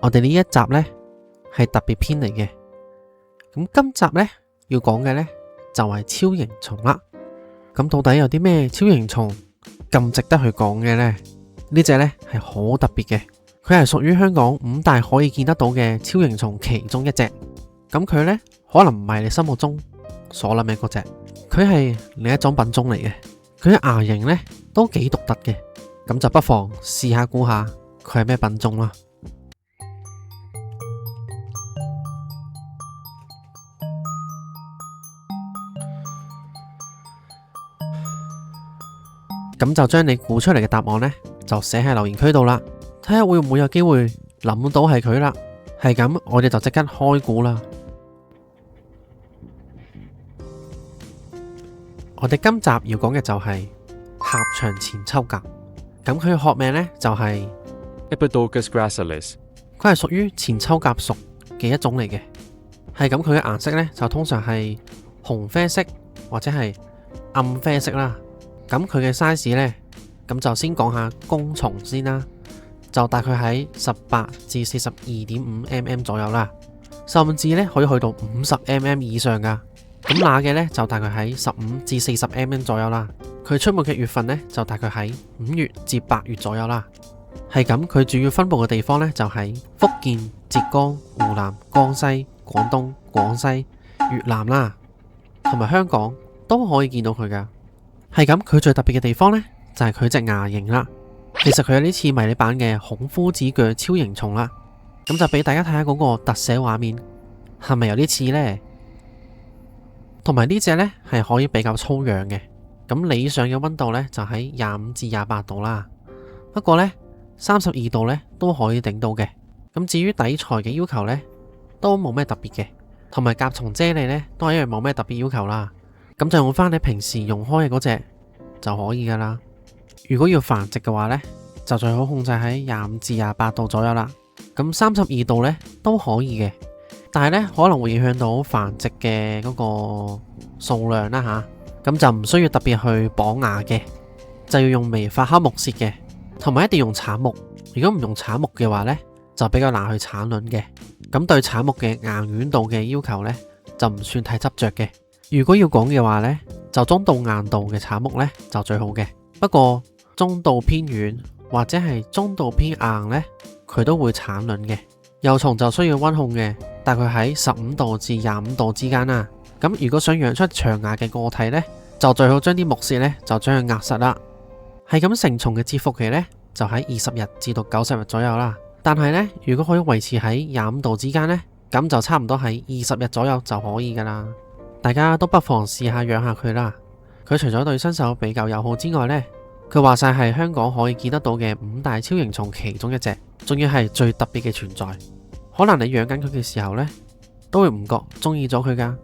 我哋呢一集呢係特別篇嚟嘅。咁今集呢要講嘅呢就係超形蟲啦。咁到底有啲咩超形蟲咁值得去講嘅呢？呢隻呢係好特別嘅，佢係屬於香港5大可以見得到嘅超形蟲其中一隻。咁佢呢可能唔係你心目中所諗嘅嗰隻，佢係另一種品種嚟嘅。佢嘅牙形呢都幾獨特嘅，咁就不妨試下估下佢係咩品種啦。咁就將你估出嚟嘅答案呢，就寫喺留言區度啦，睇下會唔會有機會諗到係佢啦。係咁，我哋就即刻開估啦。我哋今集要講嘅就係狹長前秋甲。咁佢嘅學名呢，就係 Epidorcus gracilis，佢係屬於前秋甲屬嘅一種嚟嘅。係咁，佢嘅顏色呢，就通常係紅啡色或者係暗啡色啦。咁佢嘅 size 呢，咁就先講下公蟲先啦，就大概喺18至42.5 mm 左右啦，甚至呢可以去到50 mm 以上噶。咁乸嘅呢，就大概喺15至40 mm 左右啦。佢出沒嘅月份呢，就大概喺5月至8月左右啦。係咁，佢主要分布嘅地方呢，就喺福建、浙江、湖南、江西、廣東、廣西、越南啦，同埋香港都可以見到佢噶。係咁，佢最特別嘅地方呢，就係佢隻牙形啦。其實佢有啲似迷你版嘅孔夫子鋸超形蟲啦。咁就俾大家睇下嗰個特寫畫面，係咪有啲似呢？同埋呢隻呢，係可以比較粗養嘅。咁理想嘅溫度呢，就喺25至28度啦。不過呢，32度呢都可以頂到嘅。咁至於底材嘅要求呢，都冇咩特別嘅。同埋甲蟲啫喱呢，都係一樣冇咩特別要求啦。咁就用翻你平時用開嘅嗰隻就可以噶啦。如果要繁殖嘅話呢，就最好控制喺25至28度左右啦。咁32度呢都可以嘅，但係呢可能會影響到繁殖嘅嗰個數量啦吓。咁就唔需要特別去綁牙嘅，就要用微發酵木屑嘅，同埋一定要用產木。如果唔用產木嘅話呢，就比較難去產卵嘅。咁對產木嘅硬軟度嘅要求呢，就唔算太執着嘅。如果要講嘅話呢，就中度硬度嘅產木呢就最好嘅。不過中度偏軟或者係中度偏硬呢，佢都會產卵嘅。幼蟲就需要溫控嘅，大概喺15度至25度之間啦。咁如果想養出長牙嘅個體呢，就最好將啲木屑呢就將佢壓實啦。係咁，成蟲嘅蟄伏期呢，就喺20日至到90日左右啦。但係呢，如果可以維持喺25度之間呢，咁就差唔多喺20日左右就可以噶啦。大家都不妨試下養下佢啦。佢除咗對新手比較友好之外呢，佢話晒係香港可以見得到嘅5大超形蟲其中一隻，仲要係最特別嘅存在。可能你養緊佢嘅時候呢，都會唔覺中意咗佢噶。